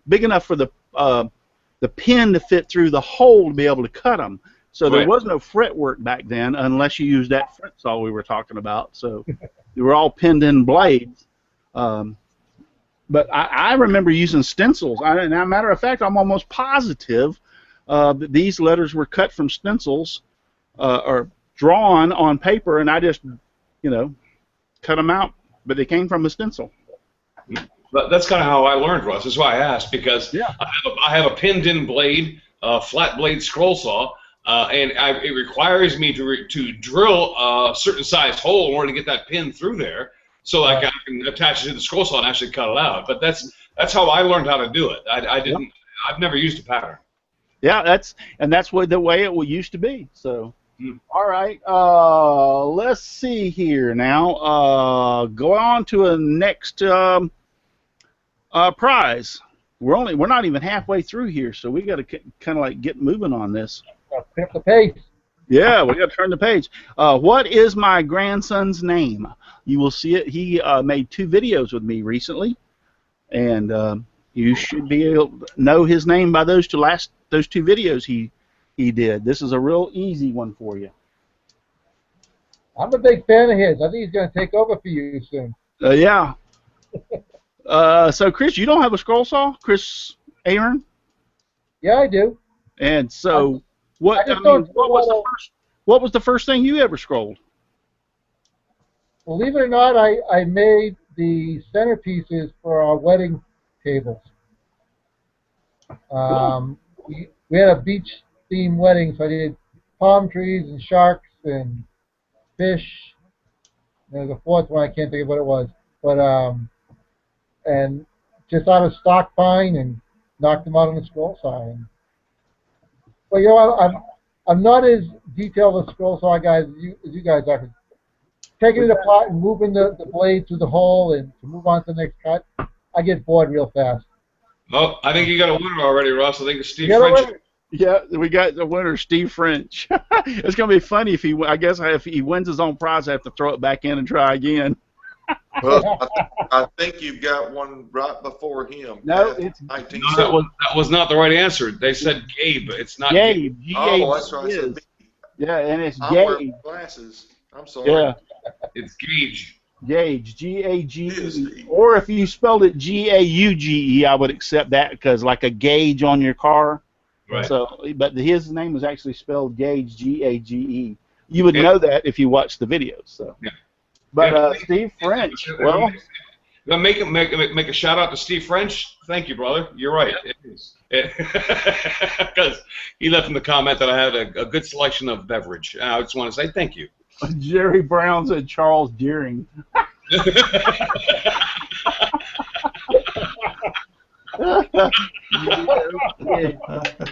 S1: big enough for the pin to fit through the hole to be able to cut them. So there was no fretwork back then unless you used that fret saw we were talking about. So they were all pinned in blades. But I remember using stencils. And as a matter of fact, I'm almost positive that these letters were cut from stencils or drawn on paper, and I just, cut them out. But they came from a stencil.
S5: But that's kind of how I learned, Russ. That's why I asked, because I have a pinned-in blade, flat blade scroll saw, and it requires me to drill a certain size hole in order to get that pin through there, so I can attach it to the scroll saw and actually cut it out. But that's how I learned how to do it. I've never used a pattern.
S1: Yeah, that's the way it used to be. So. All right, let's see here now. Go on to a next prize. We're not even halfway through here, so we got to kind of like get moving on this.
S2: Flip the page.
S1: Yeah, we got to turn the page. What is my grandson's name? You will see it. He made 2 videos with me recently, and you should be able to know his name by those 2 videos he did. This is a real easy one for you.
S2: I'm a big fan of his. I think he's going to take over for you soon.
S1: Yeah. So, Chris, you don't have a scroll saw? Chris Aaron?
S2: Yeah, I do.
S1: And so, what was the first thing you ever scrolled?
S2: Believe it or not, I made the centerpieces for our wedding tables. We had a beach-themed wedding, so I did palm trees and sharks and fish. There's a 4th one, I can't think of what it was. But and just out of stock pine and knocked them out on the scroll saw. But I'm not as detailed a scroll saw guy as you guys are. Taking it apart and moving the blade through the hole and to move on to the next cut, I get bored real fast.
S5: Oh, I think you got a winner already, Russ. I think it's Steve French.
S1: Yeah, we got the winner, Steve French. It's gonna be funny if he wins his own prize, I have to throw it back in and try again.
S4: Well, I think you've got one right before him.
S1: No, it's
S4: 19.
S5: No, that was not the right answer. They said Gabe. It's not
S1: Gabe.
S4: Oh, that's right.
S1: Is. Yeah, and it's
S4: I'm
S1: Gabe.
S4: wearing glasses. I'm sorry.
S1: Yeah.
S5: It's Gage.
S1: Gage, G-A-G-E. Or if you spelled it G-A-U-G-E, I would accept that because like a gauge on your car.
S5: Right.
S1: So, but his name was actually spelled Gage, G-A-G-E. You would know that if you watched the videos. So. Yeah. But Steve French, well.
S5: Make a shout out to Steve French. Thank you, brother. You're right. It is. Because he left in the comment that I had a good selection of beverage. And I just want to say thank you.
S1: Jerry Brown said Charles Deering. All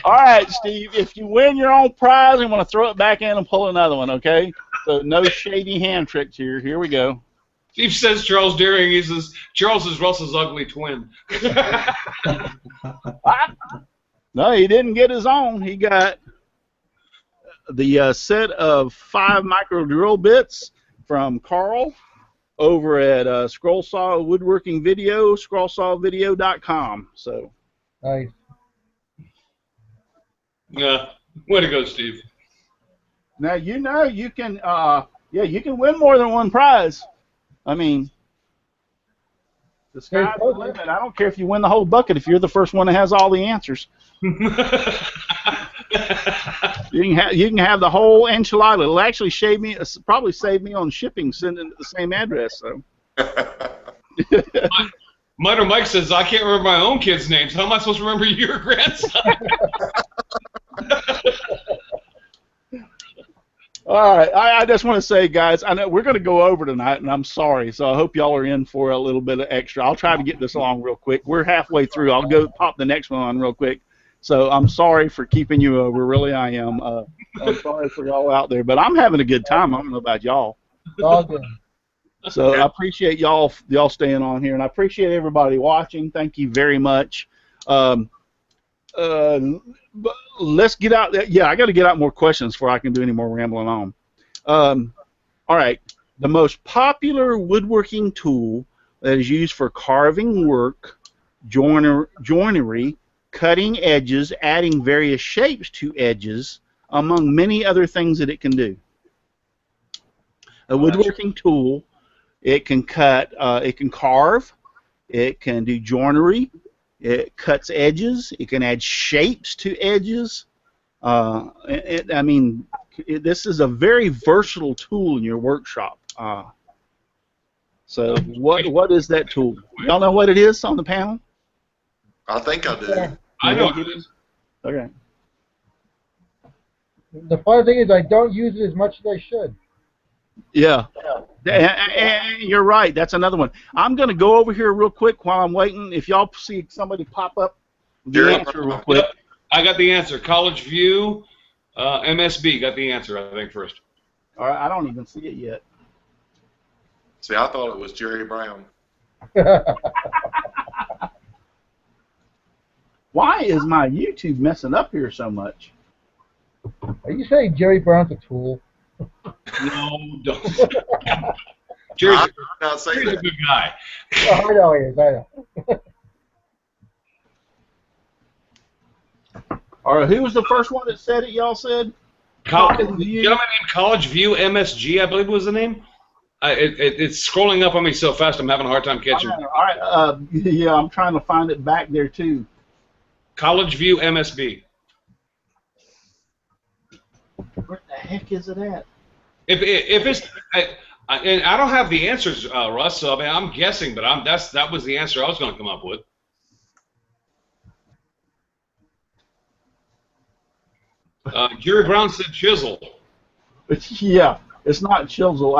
S1: right, Steve, if you win your own prize, I'm going to throw it back in and pull another one, okay? So no shady hand tricks here. Here we go.
S5: Steve says Charles Deering. He says Charles is Russell's ugly twin.
S1: No, he didn't get his own. He got the set of 5 micro drill bits from Carl over at Scroll Saw Woodworking Video, scrollsawvideo.com. So.
S2: Nice.
S5: Yeah, way to go, Steve.
S1: Now you can you can win more than one prize. I mean, the sky's the limit. I don't care if you win the whole bucket if you're the first one that has all the answers. You can have the whole enchilada. It'll actually probably save me on shipping, sending to the same address. So.
S5: Minor Mike says, I can't remember my own kids' names. How am I supposed to remember your grandson?
S1: All right, I just want to say, guys, I know we're going to go over tonight, and I'm sorry, so I hope y'all are in for a little bit of extra. I'll try to get this along real quick. We're halfway through. I'll go pop the next one on real quick. So I'm sorry for keeping you over. Really, I am. I'm sorry for y'all out there, but I'm having a good time. I don't know about y'all.
S2: All good.
S1: So I appreciate y'all staying on here, and I appreciate everybody watching. Thank you very much. But let's get out there. Yeah, I got to get out more questions before I can do any more rambling on. All right. The most popular woodworking tool that is used for carving work, joinery, cutting edges, adding various shapes to edges, among many other things that it can do. A woodworking tool, it can cut, it can carve, it can do joinery, it cuts edges, it can add shapes to edges. I mean, this is a very versatile tool in your workshop. So what is that tool? Y'all know what it is on the panel?
S4: I think I do.
S2: Yeah.
S5: I know what it is.
S1: Okay.
S2: The funny thing is I don't use it as much as I should.
S1: Yeah. And you're right. That's another one. I'm going to go over here real quick while I'm waiting. If y'all see somebody pop up, the answer real quick.
S5: Yep. I got the answer. College View, MSB got the answer, I think, first.
S1: All right. I don't even see it yet.
S4: See, I thought it was Jerry Brown.
S1: Why is my YouTube messing up here so much?
S2: Are you saying Jerry Brown's a tool?
S5: No, don't. Jerry's
S4: I'm not saying
S5: a
S4: that.
S5: good guy.
S2: Oh, I know he is. I know.
S1: All right. Who was the first one that said it? Y'all said?
S5: Gentleman named College View MSG, I believe was the name. It's scrolling up on me so fast I'm having a hard time catching.
S1: All right. Yeah, I'm trying to find it back there too.
S5: College View MSB.
S1: Where the heck is it at?
S5: If it's and I don't have the answers, Russ. So I mean, I'm guessing, but that was the answer I was going to come up with. Jerry Brown said chisel.
S1: Yeah, it's not chisel.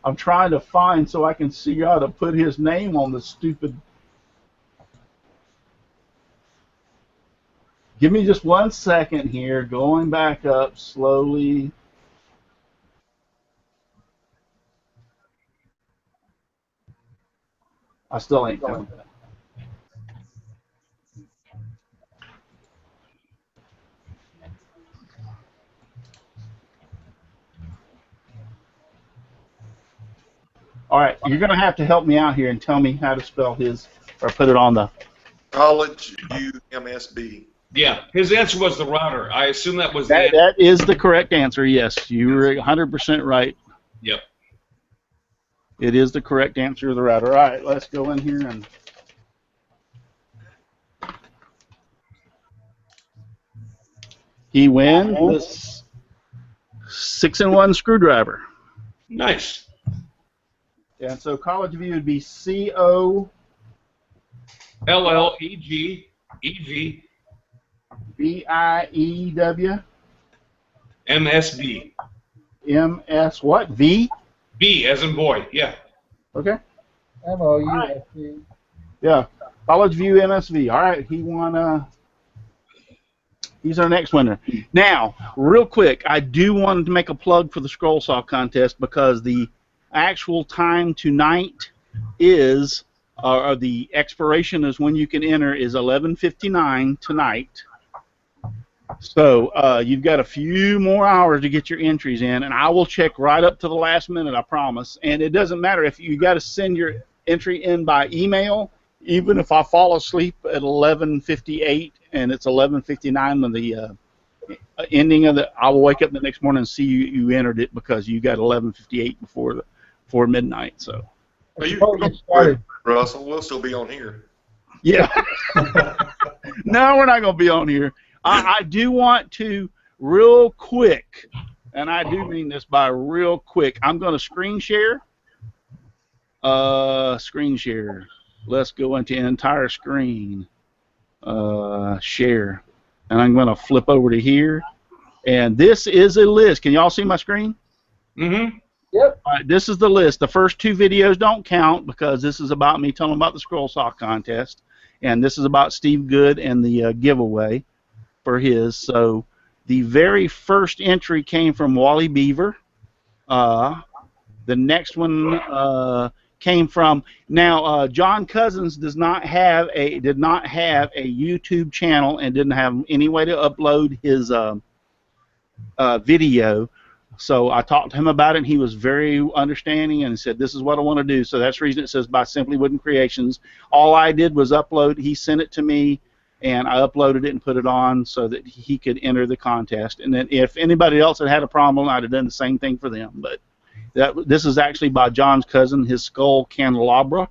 S1: I'm trying to find so I can see how to put his name on the stupid. Give me just 1 second here. Going back up slowly. I still ain't coming back. All right, you're going to have to help me out here and tell me how to spell his, or put it on the...
S4: College View MSB.
S5: Yeah, his answer was the router. I assume that was the answer.
S1: That is the correct answer, yes. You were 100% right.
S5: Yep.
S1: It is the correct answer, the router. All right, let's go in here and... He wins the 6-in-1 screwdriver.
S5: Nice.
S1: And so College View would be C-O...
S5: LLEGEV
S1: B-I-E-W
S5: MSB.
S1: M-S what? V?
S5: B as in boy. Yeah.
S1: Okay.
S2: M-O-U-S-C.
S1: Yeah. College View MSV. All right. He won. He's our next winner. Now, real quick, I do want to make a plug for the scroll saw contest because the actual time tonight is, or the expiration is when you can enter is 11:59 tonight. So you've got a few more hours to get your entries in, and I will check right up to the last minute, I promise. And it doesn't matter if you got to send your entry in by email, even if I fall asleep at 11:58 and it's 11:59 when the ending of the, I will wake up the next morning and see you entered it because you got 11:58 before midnight. So.
S4: Russell, we'll still be on here.
S1: Yeah. No, we're not going to be on here. I do want to, real quick, and I do mean this by real quick, I'm going to screen share. Screen share. Let's go into entire screen. Share. And I'm going to flip over to here. And this is a list. Can y'all see my screen?
S5: Mm-hmm.
S2: Yep.
S1: All right, this is the list. The first two videos don't count because this is about me telling about the scroll saw contest. And this is about Steve Good and the giveaway for his. So the very first entry came from Wally Beaver. The next one came from John Cousins did not have a YouTube channel and didn't have any way to upload his video. So I talked to him about it, and he was very understanding and said, this is what I want to do. So that's the reason it says by Simply Wooden Creations. All I did was upload. He sent it to me, and I uploaded it and put it on so that he could enter the contest. And then if anybody else had a problem, I'd have done the same thing for them. But this is actually by John's cousin, his skull candelabra.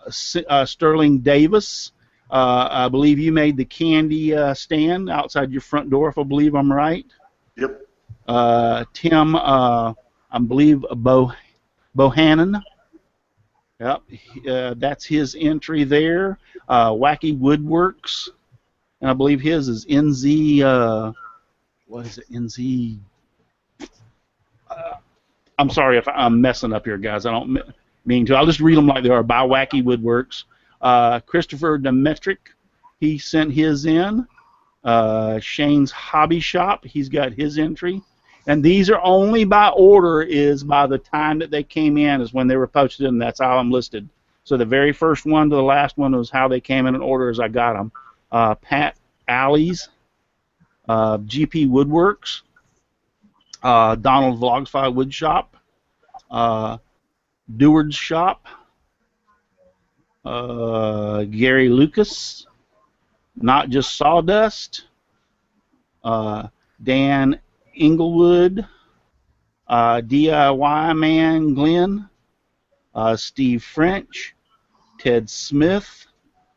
S1: Sterling Davis, I believe you made the candy stand outside your front door, if I believe I'm right.
S4: Yep.
S1: Tim, I believe Bohannon. Yep, that's his entry there. Wacky Woodworks, and I believe his is NZ. What is it? NZ. I'm sorry if I'm messing up here, guys. I don't mean to. I'll just read them like they are. By Wacky Woodworks. Christopher Demetric, he sent his in. Shane's Hobby Shop, he's got his entry. And these are only by order, is by the time that they came in is when they were posted, and that's how I'm listed. So the very first one to the last one was how they came in order as I got them. Pat Alley's, GP Woodworks, Donald Vlogsfy Wood Shop, Deward's Shop, Gary Lucas, Not Just Sawdust, Dan Inglewood, DIY Man Glenn, Steve French, Ted Smith.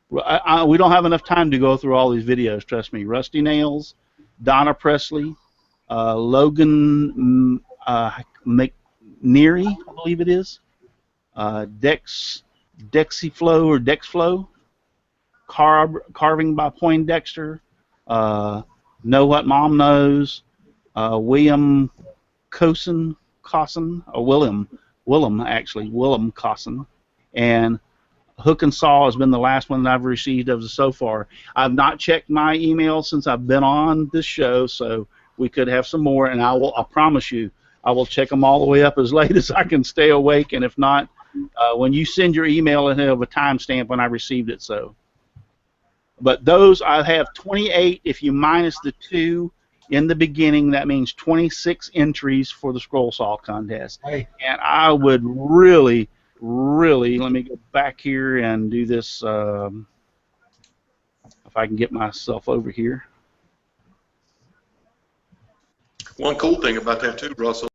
S1: We don't have enough time to go through all these videos, trust me. Rusty Nails, Donna Presley, Logan McNeary, I believe it is, Dexiflow or Dexflow, Carving by Poindexter, Know What Mom Knows, William Cosson, Willem Cosson, and Hook and Saw has been the last one that I've received of so far. I've not checked my email since I've been on this show, so we could have some more, and I promise you, I will check them all the way up as late as I can stay awake, and if not, when you send your email, it'll have a timestamp when I received it. So, but those, I have 28. If you minus the 2 in the beginning, that means 26 entries for the scroll saw contest.
S2: Hey.
S1: And I would really, let me go back here and do this, if I can get myself over here.
S4: One cool thing about that too, Russell,